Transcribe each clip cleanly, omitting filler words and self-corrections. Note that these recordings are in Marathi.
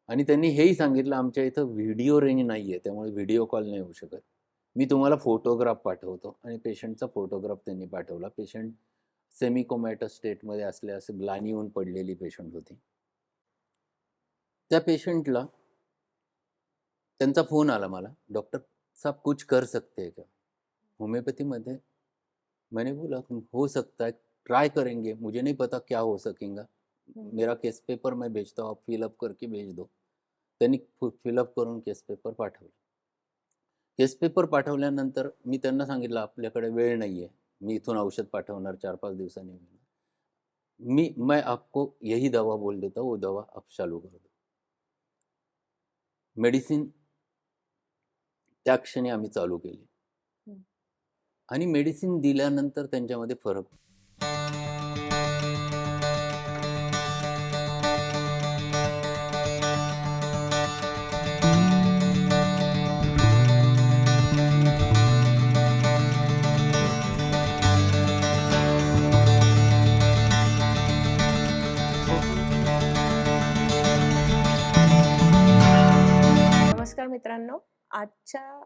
आणि त्यांनी हेही सांगितलं, "आमच्या इथं व्हिडिओ रेंज नाहीये, त्यामुळे व्हिडिओ कॉल नाही होऊ शकत. मी तुम्हाला फोटोग्राफ पाठवतो." आणि पेशंटचा फोटोग्राफ त्यांनी पाठवला. पेशंट सेमी कोमॅटस स्टेटमध्ये असले, असे ग्लानी येऊन पडलेली पेशंट होती. त्या पेशंटला त्यांचा फोन आला मला, "डॉक्टर साहब कुछ कर सकते हैं क्या?" होम्योपैथी में मैंने बोला, हो सकता है, ट्राई करेंगे, मुझे नहीं पता क्या हो सकेगा, मेरा केस पेपर मैं भेजता हूँ, आप फिलअप करके भेज दो. त्यांनी फिलअप करून केस पेपर पाठवला. केस पेपर पाठवल्यानंतर मी त्यांना सांगितलं, आपल्याकडे वेळ नाहीये, मी इथून औषध पाठवणार 4-5 दिवसांनी. मैं आपको यही दवा बोल देता हूँ, वो दवा आप चालू कर दो. मेडिसिन त्या क्षणी आम्ही चालू केली आणि मेडिसिन दिल्यानंतर त्यांच्यामध्ये फरक. नमस्कार मित्रांनो, आजच्या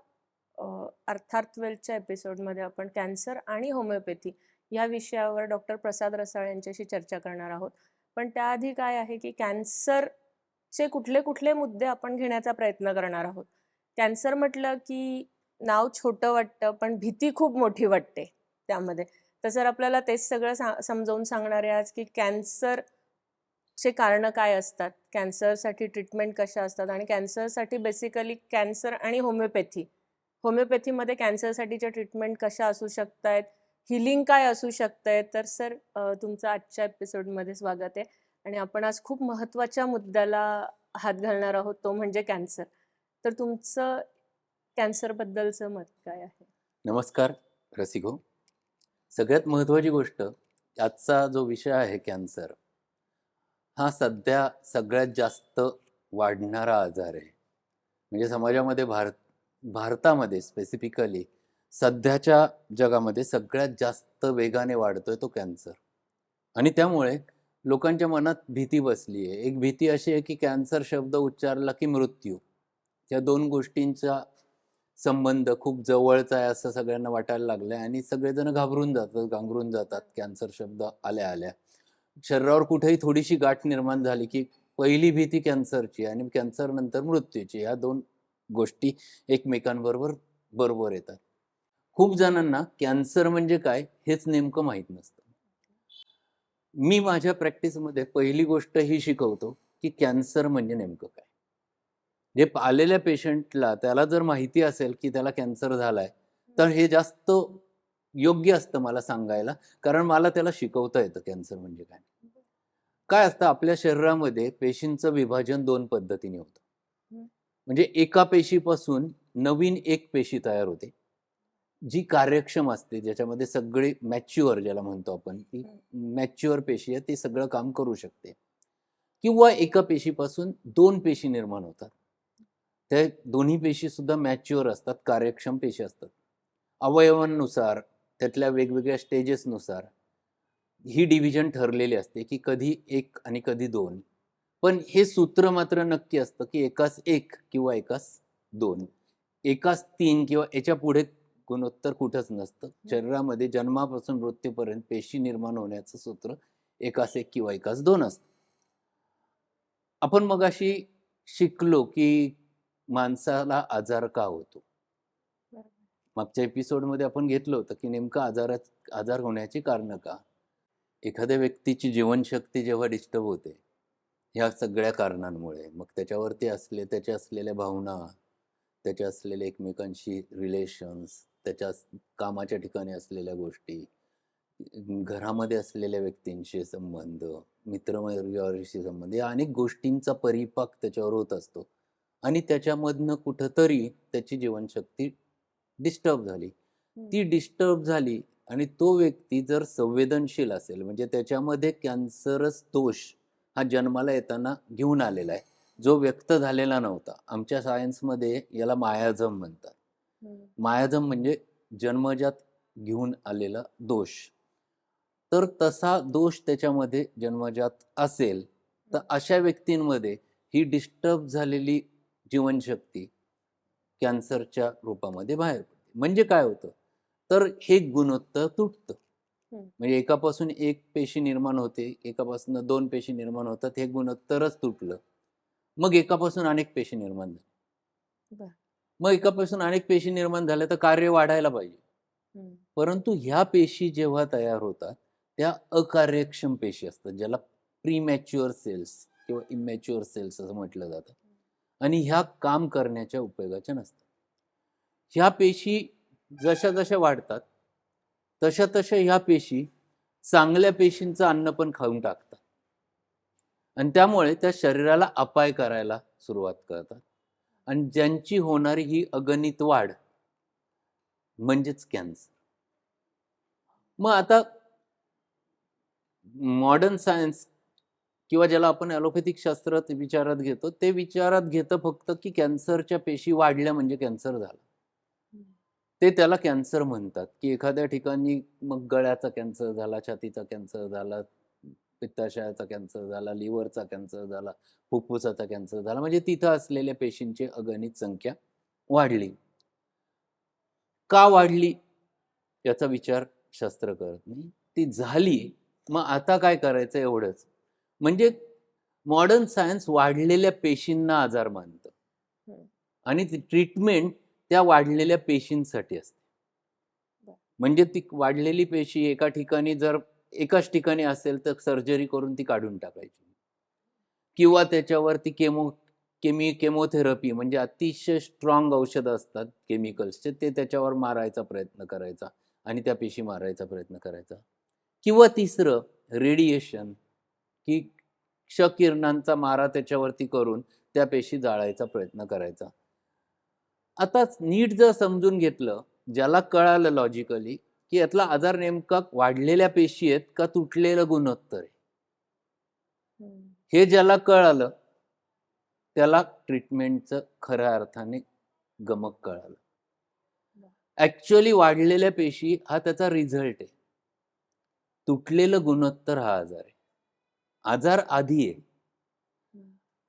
अर्थात वेलच्या एपिसोडमध्ये आपण कॅन्सर आणि होमिओपॅथी या विषयावर डॉक्टर प्रसाद रसाळ यांच्याशी चर्चा करणार आहोत. पण त्याआधी काय आहे की कॅन्सरचे कुठले कुठले मुद्दे आपण घेण्याचा प्रयत्न करणार आहोत. कॅन्सर म्हटलं की नाव छोटं वाटतं, पण भीती खूप मोठी वाटते त्यामध्ये. तर आपल्याला तेच सगळं समजावून सांगणार आहे आज की कॅन्सर चे कारणं काय असतात, कॅन्सरसाठी ट्रीटमेंट कशा असतात आणि कॅन्सरसाठी बेसिकली कॅन्सर आणि होमिओपॅथीमध्ये कॅन्सरसाठीच्या ट्रीटमेंट कशा असू शकतात, हिलिंग काय असू शकतंय. तर सर तुमचं आजच्या एपिसोडमध्ये स्वागत आहे आणि आपण आज खूप महत्त्वाच्या मुद्द्याला हात घालणार आहोत, तो म्हणजे कॅन्सर. तर तुमचं कॅन्सरबद्दलचं मत काय आहे? नमस्कार रसिको. सगळ्यात महत्त्वाची गोष्ट, आजचा जो विषय आहे कॅन्सर, हा सध्या सगळ्यात जास्त वाढणारा आजार आहे. म्हणजे समाजामध्ये भारतामध्ये स्पेसिफिकली सध्याच्या जगामध्ये सगळ्यात जास्त वेगाने वाढतोय तो कॅन्सर. आणि त्यामुळे लोकांच्या मनात भीती बसली आहे. एक भीती अशी आहे की कॅन्सर शब्द उच्चारला की मृत्यू. या दोन गोष्टींचा संबंध खूप जवळचा आहे असं सगळ्यांना वाटायला लागलंय आणि सगळेजण घाबरून जातात, गांगरून जातात कॅन्सर शब्द आल्या आल्या. शरीरावर कुठेही थोडीशी गाठ निर्माण झाली की पहिली भीती कॅन्सरची आणि कॅन्सर नंतर मृत्यूची. या दोन गोष्टी एकमेकांबरोबर बरोबर येतात. खूप जणांना कॅन्सर म्हणजे काय हेच नेमकं माहीत नसतं. मी माझ्या प्रॅक्टिसमध्ये पहिली गोष्ट ही शिकवतो की कॅन्सर म्हणजे नेमकं काय. जे आलेल्या पेशंटला त्याला जर माहिती असेल की त्याला कॅन्सर झालाय, तर हे जास्त योग्य असतं मला सांगायला, कारण मला त्याला शिकवता येतं कॅन्सर म्हणजे काय. काय असतं, आपल्या शरीरामध्ये पेशींचं विभाजन 2 पद्धतीने होतं. म्हणजे एका पेशीपासून नवीन एक पेशी तयार होते, जी कार्यक्षम असते, ज्याच्यामध्ये सगळे मॅच्युअर ज्याला म्हणतो आपण, ती मॅच्युअर पेशी आहे, ती सगळं काम करू शकते. किंवा एका पेशीपासून 2 पेशी निर्माण होतात. त्या दोन्ही पेशी सुद्धा मॅच्युअर असतात, कार्यक्षम पेशी असतात. अवयवांनुसार, त्यातल्या वेगवेगळ्या स्टेजेसनुसार ही डिव्हिजन ठरलेली असते की कधी 1 आणि कधी 2. पण हे सूत्र मात्र नक्की असतं की एकास 1 किंवा एकास 2. एकास 3 किंवा याच्या पुढे गुणोत्तर कुठंच नसतं. शरीरामध्ये जन्मापासून मृत्यूपर्यंत पेशी निर्माण होण्याचं सूत्र एकास 1 किंवा एकास 2 असतं. आपण मगाशी शिकलो की माणसाला आजार का होतो. मागच्या एपिसोडमध्ये आपण घेतलं होतं की नेमकं आजार होण्याची कारणं का. एखाद्या व्यक्तीची जीवनशक्ती जेव्हा डिस्टर्ब होते, ह्या सगळ्या कारणांमुळे, मग त्याच्या असलेल्या भावना, त्याच्या असलेल्या एकमेकांशी रिलेशन्स, त्याच्या कामाच्या ठिकाणी असलेल्या गोष्टी, घरामध्ये असलेल्या व्यक्तींशी संबंध, मित्रमंडळीशी संबंध, या अनेक गोष्टींचा परिपाक त्याच्यावर होत असतो आणि त्याच्यामधनं कुठंतरी त्याची जीवनशक्ती डिस्टर्ब झाली. ती डिस्टर्ब झाली आणि तो व्यक्ती जर संवेदनशील असेल, म्हणजे त्याच्यामध्ये कॅन्सरस दोष हा जन्माला येताना घेऊन आलेला आहे, जो व्यक्त झालेला नव्हता. आमच्या सायन्समध्ये याला मायाझम म्हणतात. मायाझम म्हणजे जन्मजात घेऊन आलेला दोष. तर तसा दोष त्याच्यामध्ये जन्मजात असेल, तर अशा व्यक्तींमध्ये ही डिस्टर्ब झालेली जीवनशक्ती कॅन्सरच्या रूपामध्ये बाहेर पडते. म्हणजे काय होतं, तर हे गुणोत्तर तुटतं. म्हणजे एकापासून एक पेशी निर्माण होते, एकापासून 2 पेशी निर्माण होतात, हे गुणोत्तरच तुटलं. मग एकापासून अनेक पेशी निर्माण झाल्या. बरं. मग एकापासून अनेक पेशी निर्माण झाल्या तर कार्य वाढायला पाहिजे. परंतु ह्या पेशी जेव्हा तयार होतात त्या अकार्यक्षम पेशी असतात, ज्याला प्रीमॅच्युअर सेल्स किंवा इमॅच्युअर सेल्स असं म्हटलं जातं. आणि ह्या काम करण्याच्या उपयोगाच्या नसतात. ह्या पेशी जशा जशा वाढतात तशा तशा ह्या पेशी चांगल्या पेशींचं अन्न पण खाऊन टाकतात आणि त्यामुळे त्या शरीराला अपाय करायला सुरुवात करतात. आणि ज्यांची होणारी ही अगणित वाढ म्हणजेच कॅन्सर. मग आता मॉडर्न सायन्स किंवा ज्याला आपण ॲलोपॅथिक शास्त्र विचारात घेतो, ते विचारात घेतं फक्त की कॅन्सरच्या पेशी वाढल्या म्हणजे कॅन्सर झाला. ते त्याला कॅन्सर म्हणतात, की एखाद्या ठिकाणी मग गळ्याचा कॅन्सर झाला, छातीचा कॅन्सर झाला, पित्ताशयाचा कॅन्सर झाला, लिव्हरचा कॅन्सर झाला, फुफ्फुसाचा कॅन्सर झाला, म्हणजे तिथं असलेल्या पेशींची अगणित संख्या वाढली. का वाढली याचा विचार शास्त्र करत नाही. ती झाली, मग आता काय करायचं एवढंच. म्हणजे मॉडर्न सायन्स वाढलेल्या पेशींना आजार मानतं आणि ती ट्रीटमेंट त्या वाढलेल्या पेशींसाठी असते. म्हणजे ती वाढलेली पेशी एका ठिकाणी जर एकाच ठिकाणी असेल तर सर्जरी करून ती काढून टाकायची किंवा त्याच्यावरती केमोथेरपी म्हणजे अतिशय स्ट्रॉंग औषधं असतात केमिकल्सचे, ते त्याच्यावर मारायचा प्रयत्न करायचा आणि त्या पेशी मारायचा प्रयत्न करायचा. किंवा तिसरं रेडिएशन, की क्षकिरणांचा मारा त्याच्यावरती करून त्या पेशी जाळायचा प्रयत्न करायचा. आता नीट जर समजून घेतलं, ज्याला कळालं लॉजिकली की यातला आजार नेमका वाढलेल्या पेशी आहेत का तुटलेलं गुणोत्तर आहे, हे ज्याला कळालं त्याला ट्रीटमेंटचं खऱ्या अर्थाने गमक कळालं. ऍक्च्युअली वाढलेल्या पेशी हा त्याचा रिझल्ट आहे, तुटलेलं गुणोत्तर हा आजार आहे. आजार आधी आहे,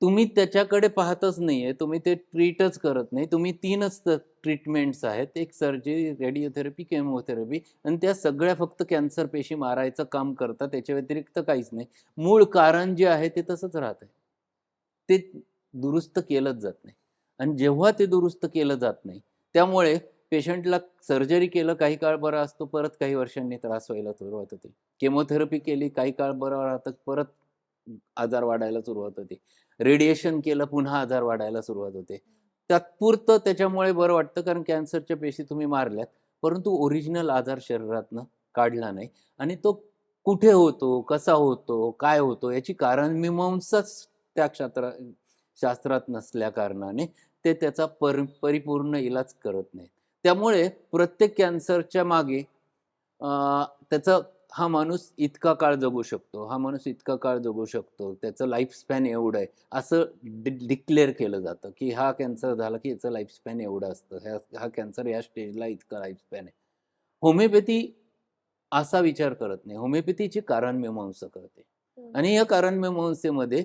तुम्ही त्याच्याकडे पाहतच नाहीये, तुम्ही ते ट्रीटच करत नाही. तुम्ही 3च ट्रीटमेंट्स आहेत, एक सर्जरी, रेडिओथेरपी, केमोथेरपी, आणि त्या सगळ्या फक्त कॅन्सर पेशी मारायचं काम करतात, त्याच्या व्यतिरिक्त काहीच नाही. मूळ कारण जे आहे ते तसंच राहत आहे, ते दुरुस्त केलंच जात नाही. आणि जेव्हा ते दुरुस्त केलं जात नाही त्यामुळे पेशंटला सर्जरी केलं, काही काळ बरा असतो, परत काही वर्षांनी त्रास व्हायला सुरुवात होते. केमोथेरपी केली, काही काळ बरं राहतं, परत आजार वाढायला सुरुवात होते. रेडिएशन केलं, पुन्हा आजार वाढायला सुरुवात होते. तात्पुरतं त्याच्यामुळे बरं वाटतं कारण कॅन्सरच्या पेशी तुम्ही मारल्यात, परंतु ओरिजिनल आजार शरीरातनं काढला नाही. आणि तो कुठे होतो, कसा होतो, काय होतो याची कारणमीमांसाच त्या शास्त्रात नसल्या कारणाने ते त्याचा परिपूर्ण इलाज करत नाहीत. त्यामुळे प्रत्येक कॅन्सरच्या मागे त्याचं हा माणूस इतका काळ जगू शकतो, हा माणूस इतका काळ जगू शकतो, त्याचं लाईफस्पॅन एवढं आहे, असं डिक्लेअर केलं जातं की हा कॅन्सर झाला की याचं लाईफस्पॅन एवढं असतं, हा कॅन्सर या स्टेजला इतका लाईफस्पॅन आहे. होमिओपॅथी असा विचार करत नाही, होमिओपॅथीची कारणमीमांसा करते. आणि या कारणमीमांसेमध्ये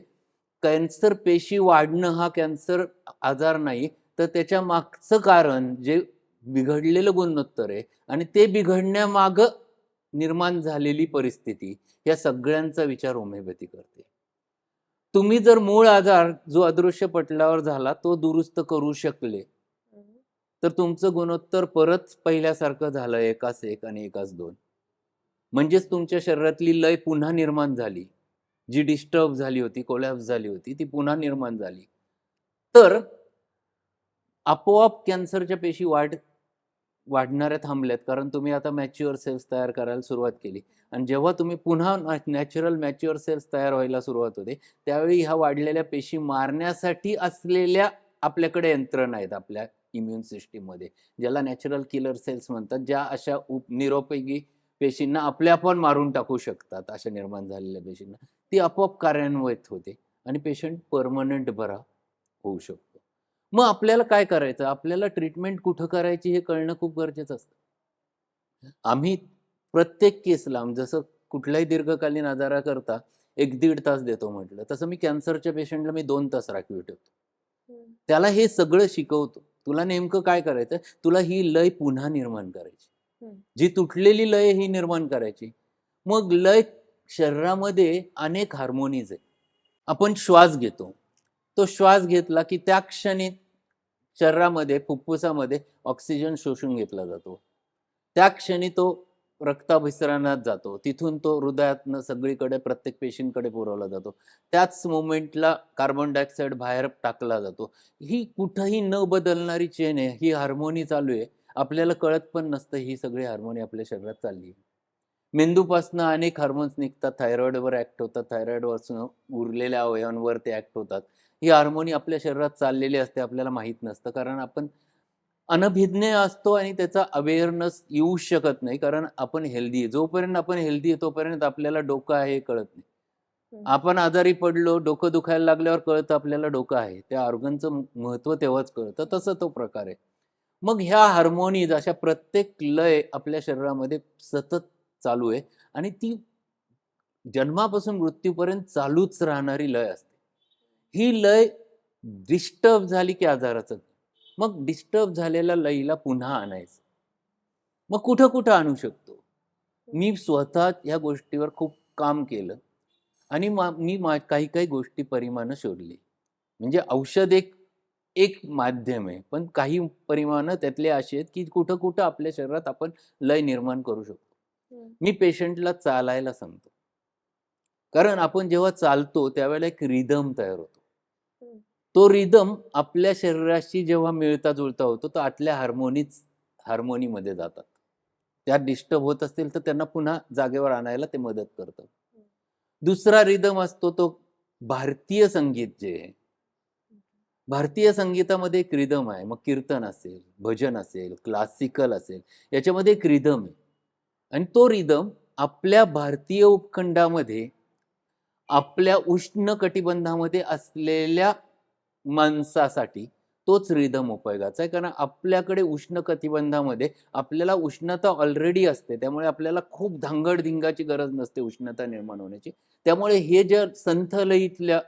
कॅन्सर पेशी वाढणं हा कॅन्सर आजार नाही, तर त्याच्या मागचं कारण जे बिघडलेलं गुणोत्तर आहे आणि ते बिघडण्यामागं निर्माण झालेली परिस्थिती, या सगळ्यांचा विचार होमिओपॅथी करते. तुम्ही जर मूळ आजार जो अदृश्य पटलावर झाला तो दुरुस्त करू शकले तर तुमचं गुणोत्तर परत पहिल्यासारखं झालं, 1:1 आणि 1:2. म्हणजेच तुमच्या शरीरातली लय पुन्हा निर्माण झाली, जी डिस्टर्ब झाली होती, कोलॅप्स झाली होती, ती पुन्हा निर्माण झाली. तर आपोआप कॅन्सरच्या पेशी वाढणाऱ्या थांबल्यात, कारण तुम्ही आता मॅच्युअर सेल्स तयार करायला सुरुवात केली. आणि जेव्हा तुम्ही पुन्हा नॅचरल मॅच्युअर सेल्स तयार व्हायला सुरुवात होते, त्यावेळी ह्या वाढलेल्या पेशी मारण्यासाठी असलेल्या आपल्याकडे यंत्रणा आहेत आपल्या इम्युन सिस्टीममध्ये, ज्याला नॅचरल किलर सेल्स म्हणतात, ज्या अशा निरोपयोगी पेशींना आपल्या आपण मारून टाकू शकतात. अशा निर्माण झालेल्या पेशींना ती आपोआप कार्यान्वित होते आणि पेशंट परमनंट बरा होऊ शकतो. मग आपल्याला काय करायचं, आपल्याला ट्रीटमेंट कुठं करायची हे कळणं खूप गरजेचं असतं. आम्ही प्रत्येक केसला, जसं कुठल्याही दीर्घकालीन आजाराकरता 1-1.5 तास देतो म्हटलं, तसं मी कॅन्सरच्या पेशंटला मी 2 तास राखीव ठेवतो. त्याला हे सगळं शिकवतो. तुला नेमकं काय करायचंय? तुला ही लय पुन्हा निर्माण करायची. जी तुटलेली लय ही निर्माण करायची. मग लय शरीरामध्ये अनेक हार्मोनीज आहेत. आपण श्वास घेतो. तो श्वास घेतला की त्या क्षणी शरीरामध्ये, फुफ्फुसामध्ये ऑक्सिजन शोषून घेतला जातो. त्या क्षणी तो रक्ताभिसरणात जातो. तिथून तो हृदयातनं सगळीकडे प्रत्येक पेशींकडे पुरवला जातो. त्याच मोमेंटला कार्बन डायऑक्साईड बाहेर टाकला जातो. ही कुठंही न बदलणारी चेन आहे. ही हार्मोनी चालू आहे. आपल्याला कळत पण नसतं ही सगळी हार्मोनी आपल्या शरीरात चालली आहे. मेंदूपासनं अनेक हार्मोन्स निघतात. थायरॉइडवर ॲक्ट होतात. थायरॉइडपासून उरलेल्या अवयवांवर ते ॲक्ट होतात. ही हार्मोनी आपल्या शरीरात चाललेली असते. आपल्याला माहीत नसतं. कारण आपण अनभिज्ञ असतो आणि त्याचा अवेअरनेस येऊ शकत नाही. कारण आपण हेल्दी आहे. जोपर्यंत आपण हेल्दी आहे तोपर्यंत आपल्याला डोकं आहे हे कळत नाही. आपण आजारी पडलो, डोकं दुखायला लागल्यावर कळतं आपल्याला डोकं आहे. त्या ऑर्गनचं महत्त्व तेव्हाच कळतं. तसं तो प्रकार आहे. मग ह्या हार्मोनीज अशा प्रत्येक लय आपल्या शरीरामध्ये सतत चालू आहे आणि ती जन्मापासून मृत्यूपर्यंत चालूच राहणारी लय असते. ही लय डिस्टर्ब झाली की आजाराचं. मग डिस्टर्ब झालेल्या लयीला पुन्हा आणायचं. मग कुठं-कुठं आणू शकतो? मी स्वतः ह्या गोष्टीवर खूप काम केलं आणि मी काही-काही गोष्टी परिमाणं शोधली. म्हणजे औषध एक एक माध्यम आहे. पण काही परिमाणं त्यातले असे आहेत, की कुठं-कुठं आपल्या शरीरात आपण लय निर्माण करू शकतो. मी पेशंटला चालायला सांगतो. कारण आपण जेव्हा चालतो त्यावेळेला एक रिदम तयार होतो. तो रिदम आपल्या शरीराशी जेव्हा मिळता-जुळता होतो, तर आतल्या हार्मोनीमध्ये जातात. त्या डिस्टर्ब होत असतील तर त्यांना पुन्हा जागेवर आणायला ते मदत करतं. दुसरा रिदम असतो तो भारतीय संगीत जे आहे. भारतीय संगीतामध्ये एक रिदम आहे. मग कीर्तन असेल, भजन असेल, क्लासिकल असेल, याच्यामध्ये एक रिदम आहे. आणि तो रिदम आपल्या भारतीय उपखंडामध्ये, आपल्या उष्ण कटिबंधामध्ये असलेल्या माणसासाठी तोच रिदम उपयोगाचा आहे. कारण आपल्याकडे उष्ण कटिबंधामध्ये आपल्याला उष्णता ऑलरेडी असते. त्यामुळे आपल्याला खूप धांगड-धिंगाची गरज नसते उष्णता निर्माण होण्याची. त्यामुळे हे जे संथ लयीतल्या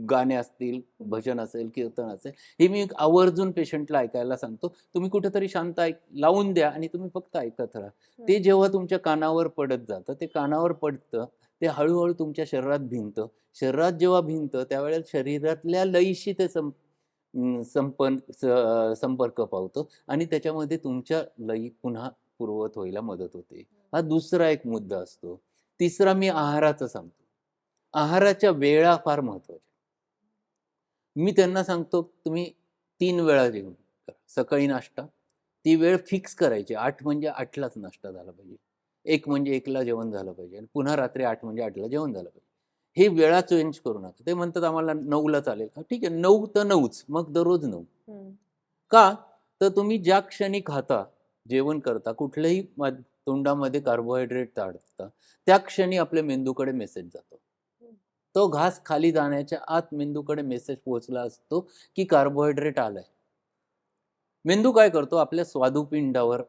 गाणे असतील, भजन असेल, कीर्तन असेल, हे मी आवर्जून पेशंटला ऐकायला सांगतो. तुम्ही कुठेतरी शांत लावून द्या आणि तुम्ही फक्त ऐकत राहा. ते जेव्हा तुमच्या कानावर पडत जातं, ते कानावर पडतं, ते हळू-हळू तुमच्या शरीरात भिनतं. शरीरात जेव्हा भिनतं त्यावेळेला शरीरातल्या लयीशी ते संपर्क पावतो आणि त्याच्यामध्ये तुमच्या लयी पुन्हा पूर्ववत व्हायला मदत होते. हा दुसरा एक मुद्दा असतो. तिसरा मी आहाराचा सांगतो. आहाराच्या वेळा फार महत्त्वाच्या. मी त्यांना सांगतो तुम्ही 3 वेळा जेवण करा. सकाळी नाश्ता, ती वेळ फिक्स करायची. 8 म्हणजे 8लाच नाश्ता झाला पाहिजे. 1 म्हणजे 1ला जेवण झालं पाहिजे आणि पुन्हा रात्री 8 म्हणजे 8ला जेवण झालं पाहिजे. हे वेळा चेंज करू नका. ते म्हणतात आम्हाला 9ला चालेल. ठीक आहे 9 तर 9च. मग दररोज 9. का? तर तुम्ही ज्या क्षणी खाता, जेवण करता, कुठल्याही तोंडामध्ये कार्बोहायड्रेट टाकता, त्या क्षणी आपल्या मेंदूकडे मेसेज जातो. तो घास खाली जाण्याच्या आत मेंदूकडे मेसेज पोहोचला असतो, की कार्बोहायड्रेट आलाय. मेंदू काय करतो? आपल्या स्वादुपिंडावर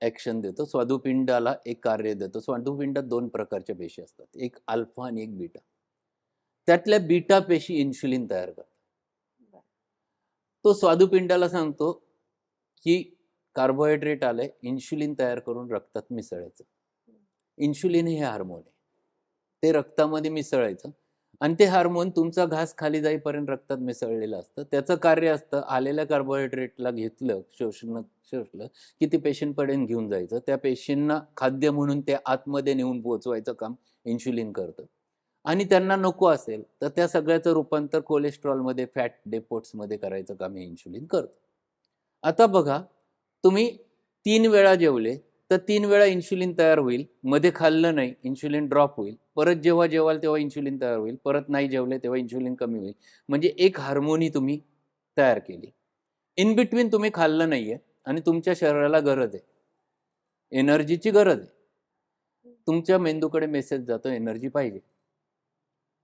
ॲक्शन देतो. स्वादुपिंडाला एक कार्य देतो. स्वादुपिंडात 2 प्रकारच्या पेशी असतात. एक अल्फा आणि एक बीटा. त्यातल्या बीटा पेशी इन्शुलिन तयार करतात. तो स्वादुपिंडाला सांगतो, की कार्बोहायड्रेट आलंय, इन्शुलिन तयार करून रक्तात मिसळायचं. इन्शुलिन हे हार्मोन आहे. ते रक्तामध्ये मिसळायचं आणि ते हार्मोन तुमचा घास खाली जाईपर्यंत रक्तात मिसळलेलं असतं. त्याचं कार्य असतं आलेल्या कार्बोहायड्रेटला घेतलं, शोषलं, की ते पेशींपर्यंत घेऊन जायचं. त्या पेशींना खाद्य म्हणून ते आतमध्ये नेऊन पोहोचवायचं काम इन्शुलिन करतं. आणि त्यांना नको असेल तर त्या सगळ्याचं रूपांतर कोलेस्ट्रॉलमध्ये, फॅट डेपोट्समध्ये करायचं काम हे इन्शुलिन करतं. आता बघा, तुम्ही 3 वेळा जेवले, तर 3 वेळा इन्शुलिन तयार होईल. मध्ये खाल्लं नाही, इन्शुलिन ड्रॉप होईल. परत जेव्हा जेवाल तेव्हा इन्शुलिन तयार होईल. परत नाही जेवले तेव्हा इन्शुलिन कमी होईल. म्हणजे एक हार्मोनी तुम्ही तयार केली. इन बिटवीन तुम्ही खाल्लं नाहीये आणि तुमच्या शरीराला गरज आहे. एनर्जीची गरज आहे. तुमच्या मेंदूकडे मेसेज जातो एनर्जी पाहिजे.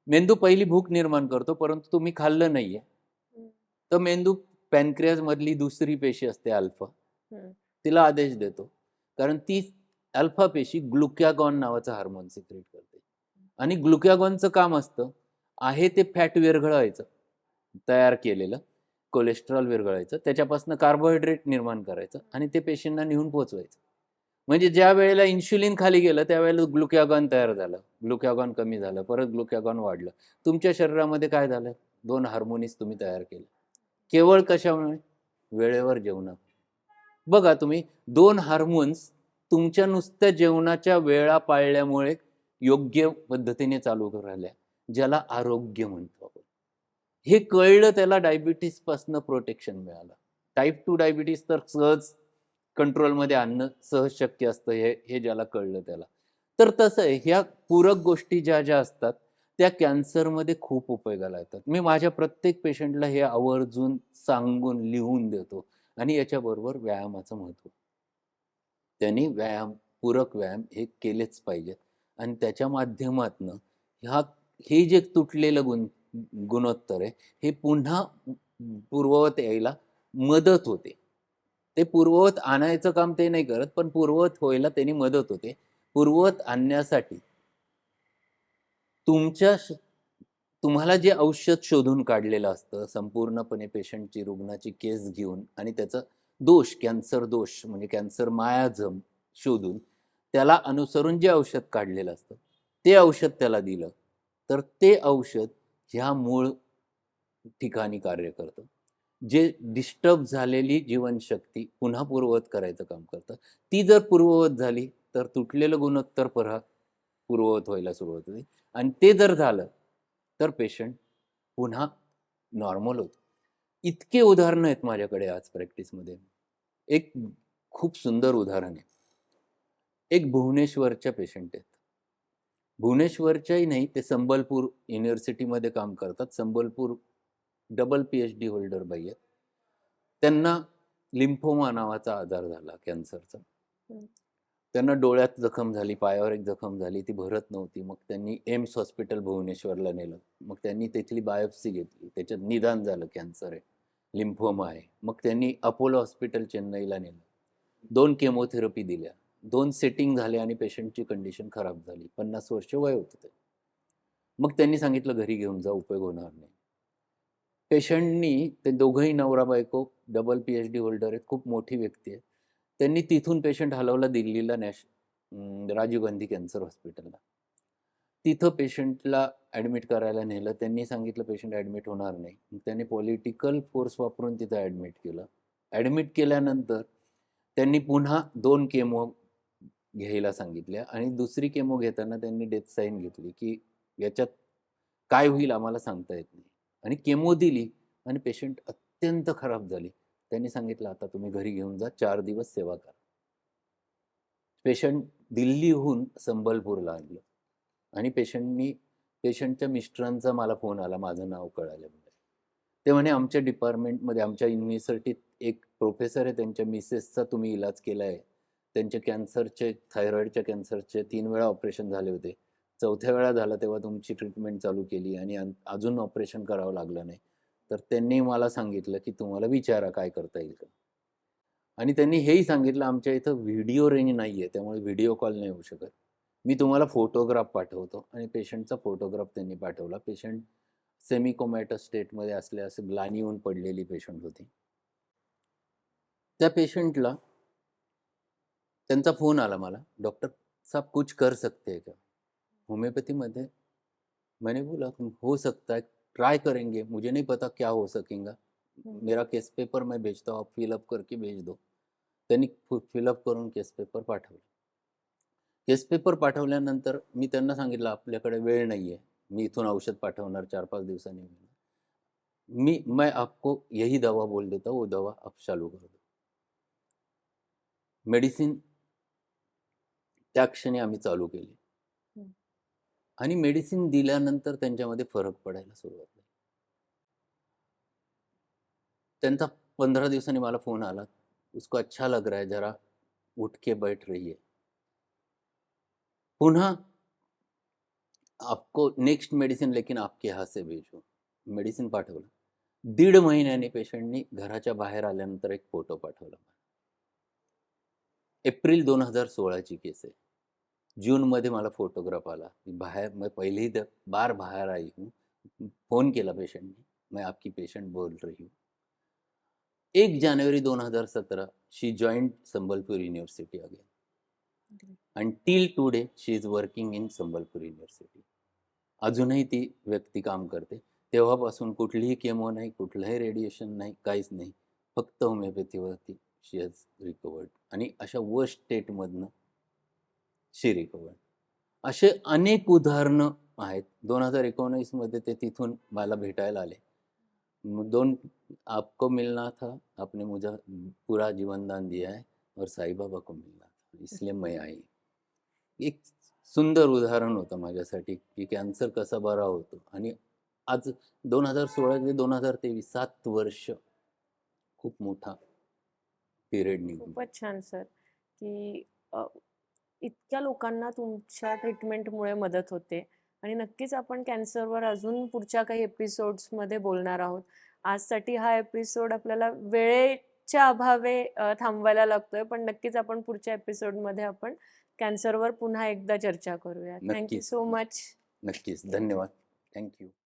मेंदू पहिली भूक निर्माण करतो, परंतु तुम्ही खाल्लं नाहीये. तर मेंदू पॅनक्रियाजमधली दुसरी पेशी असते अल्फा. तिला आदेश देतो. कारण ती अल्फा पेशी ग्लुकॅगॉन नावाचं हार्मोन सिक्रेट करते. आणि ग्लुकॅगॉनचं काम असतं आहे ते फॅट विरघळायचं, तयार केलेलं कोलेस्ट्रॉल विरघळायचं, त्याच्यापासून कार्बोहायड्रेट निर्माण करायचं आणि ते पेशींना नेऊन पोचवायचं. म्हणजे ज्या वेळेला इन्शुलिन खाली गेलं त्यावेळेला ग्लुकॅगॉन तयार झालं, ग्लुकॅगॉन कमी झालं, परत ग्लुकॅगॉन वाढलं. तुमच्या शरीरामध्ये काय झालं? 2 हार्मोन्स तुम्ही तयार केले. केवळ कशामुळे? वेळेवर जेवणं. बघा तुम्ही 2 हार्मोन्स तुमच्या नुसत्या जेवणाच्या वेळा पाळल्यामुळे योग्य पद्धतीने चालू राहिल्या, ज्याला आरोग्य म्हणतो आपण. हे कळलं त्याला डायबिटीसपासून प्रोटेक्शन मिळालं. टाईप 2 डायबिटीस तर सहज कंट्रोलमध्ये आणणं सहज शक्य असतं, हे ज्याला कळलं त्याला. तर तसं आहे, ह्या पूरक गोष्टी ज्या ज्या असतात त्या कॅन्सरमध्ये खूप उपयोगाला येतात. मी माझ्या प्रत्येक पेशंटला हे आवर्जून सांगून लिहून देतो आणि याच्याबरोबर व्यायामाचं महत्त्व. त्यांनी पूरक व्यायाम हे केलेच पाहिजेत आणि त्याच्या माध्यमातनं हे जे तुटलेलं गुणोत्तर आहे हे पुन्हा पूर्ववत यायला मदत होते. ते पूर्ववत आणायचं काम ते नाही करत, पण पूर्ववत व्हायला त्यांनी मदत होते. पूर्ववत आणण्यासाठी तुम्हाला जे औषध शोधून काढलेलं असतं संपूर्णपणे पेशंटची रुग्णाची केस घेऊन आणि त्याचं दोष, कॅन्सर दोष म्हणजे कॅन्सर मायाझम शोधून त्याला अनुसरून जे औषध काढलेलं असतं ते औषध त्याला दिलं तर ते औषध ह्या मूळ ठिकाणी कार्य करतं. जे डिस्टर्ब झालेली जीवनशक्ती पुन्हा पूर्ववत करायचं काम करतं. ती जर पूर्ववत झाली तर तुटलेलं गुणोत्तर पूर्ववत व्हायला सुरुवात होते आणि ते जर झालं तर पेशंट पुन्हा नॉर्मल होतो. इतके उदाहरणं आहेत माझ्याकडे आज प्रॅक्टिसमध्ये. एक खूप सुंदर उदाहरण आहे. एक भुवनेश्वरच्या पेशंट आहेत. भुवनेश्वरच्याही नाही, ते संबलपूर युनिव्हर्सिटीमध्ये काम करतात. संबलपूर डबल PhD होल्डर बाई आहेत. त्यांना लिम्फोमा नावाचा आजार झाला कॅन्सरचा. त्यांना डोळ्यात जखम झाली, पायावर एक जखम झाली, ती भरत नव्हती. मग त्यांनी एम्स हॉस्पिटल भुवनेश्वरला नेलं. मग त्यांनी तिथली बायोप्सी घेतली, त्याच्यात निदान झालं कॅन्सर आहे, लिम्फोमा आहे. मग त्यांनी अपोलो हॉस्पिटल चेन्नईला नेलं. 2 केमोथेरपी दिल्या, 2 सेटिंग झाले आणि पेशंटची कंडिशन खराब झाली. 50 वर्ष वय होतं ते. मग त्यांनी सांगितलं घरी घेऊन जा, उपयोग होणार नाही. पेशंटनी, ते दोघंही नवरा बायको डबल PhD होल्डर आहेत, खूप मोठी व्यक्ती आहे. त्यांनी तिथून पेशंट हलवला दिल्लीला राजीव गांधी कॅन्सर हॉस्पिटलला. तिथं पेशंटला ॲडमिट करायला नेलं. त्यांनी सांगितलं पेशंट ॲडमिट होणार नाही. मग त्यांनी पॉलिटिकल फोर्स वापरून तिथं ॲडमिट केलं. ॲडमिट केल्यानंतर त्यांनी पुन्हा 2 केमो घ्यायला सांगितल्या आणि दुसरी केमो घेताना त्यांनी डेथ साईन घेतली की याच्यात काय होईल आम्हाला सांगता येत नाही. आणि केमो दिली आणि पेशंट अत्यंत खराब झाली. त्यांनी सांगितलं आता तुम्ही घरी घेऊन जा, 4 दिवस सेवा करा. पेशंट दिल्लीहून संबलपूरला आणलं आणि पेशंटच्या मिस्टरांचा मला फोन आला, माझं नाव कळाल्यामुळे. ते म्हणे आमच्या डिपार्टमेंटमध्ये, आमच्या युनिव्हर्सिटीत एक प्रोफेसर आहे, त्यांच्या मिसेसचा तुम्ही इलाज केला आहे. त्यांच्या कॅन्सरचे, थायरॉईडच्या कॅन्सरचे 3 वेळा ऑपरेशन झाले होते. 4थ्या वेळा झालं तेव्हा तुमची ट्रीटमेंट चालू केली आणि अजून ऑपरेशन करावं लागलं नाही. तर त्यांनी मला सांगितलं की तुम्हाला विचारा काय करता येईल का. आणि त्यांनी हेही सांगितलं आमच्या इथं व्हिडिओ रेंज नाही आहे, त्यामुळे व्हिडिओ कॉल नाही होऊ शकत. मी तुम्हाला फोटोग्राफ पाठवतो. आणि पेशंटचा फोटोग्राफ त्यांनी पाठवला. पेशंट सेमी कोमॅटस स्टेटमध्ये असले, असं ग्लानी येऊन पडलेली पेशंट होती. त्या पेशंटला त्यांचा फोन आला मला, डॉक्टर साहब कुछ कर सकते हैं क्या? होम्योपैथीमध्ये मैंने बोला हो सकता है, ट्राई करेंगे, मुझे नहीं पता क्या हो सकेगा, मेरा केस पेपर मैं भेजता हूँ, आप फिलअप करके भेज दो. त्यांनी फिलअप करून केस पेपर पाठवले. केस पेपर पाठवल्यानंतर मी त्यांना सांगितलं आपल्याकडे वेळ नाही आहे, मी इथून औषध पाठवणार 4-5 दिवसांनी. मैं आपको यही दवा बोल देता हूँ, वो दवा आप चालू कर दो. मेडिसिन त्या क्षणी आम्ही चालू केली आणि मेडिसिन दिल्यानंतर त्यांच्यामध्ये फरक पडायला सुरुवात झाली. त्यांचा 15 दिवसांनी मला फोन आला, उसको अच्छा लग रहा है, जरा उठ के बैठ रही है. पुन्हा आपको नेक्स्ट मेडिसिन लेकिन आपके यहाँ से भेजो. मेडिसिन पाठवलं. 1.5 महिन्याने पेशंटनी घराच्या बाहेर आल्यानंतर एक फोटो पाठवला. एप्रिल 2016ची केस आहे. जूनमध्ये मला फोटोग्राफ आला, मी बाहर, मैं पहले ही बार बाहर आई हूँ, फ़ोन केला पेशेंटने, मैं आपकी पेशेंट बोल रही हूँ. 1 January 2017 she joined Sambalpur university again. And till today she is working in Sambalpur university. अजूनही ती व्यक्ती काम करते. तेव्हापासून कुठलीही केमो नाही, कुठलंही रेडिएशन नाही, काहीच नाही. फक्त होमिओपॅथीवरती शी हॅज रिकवर्ड आणि अशा वर्स्ट स्टेटमधनं शी रिकवर्ड. असे अनेक उदाहरणं आहेत. 2019 मध्ये ते तिथून मला भेटायला आले. 2 आपको मिलना था, आपने मुझे पूरा जीवनदान दिया है और साईं बाबा को मिलना था, इसलिए मैं आई. एक सुंदर उदाहरण होतं माझ्यासाठी, की कॅन्सर कसा बरा होतो. आणि आज 2016 ते 2023 7 वर्ष खूप मोठा पिरियड निघून गेला. खूपच छान सर, की इतक्या लोकांना तुमच्या ट्रीटमेंटमुळे मदत होते आणि नक्कीच आपण कॅन्सरवर अजून पुढच्या काही एपिसोड्समध्ये बोलणार आहोत. आजसाठी हा एपिसोड आपल्याला वेळेच्या अभावे थांबवायला लागतोय, पण नक्कीच आपण पुढच्या एपिसोडमध्ये आपण कॅन्सरवर पुन्हा एकदा चर्चा करूया. थँक यू नक्कीच. So much. नक्कीच. धन्यवाद. Thank you.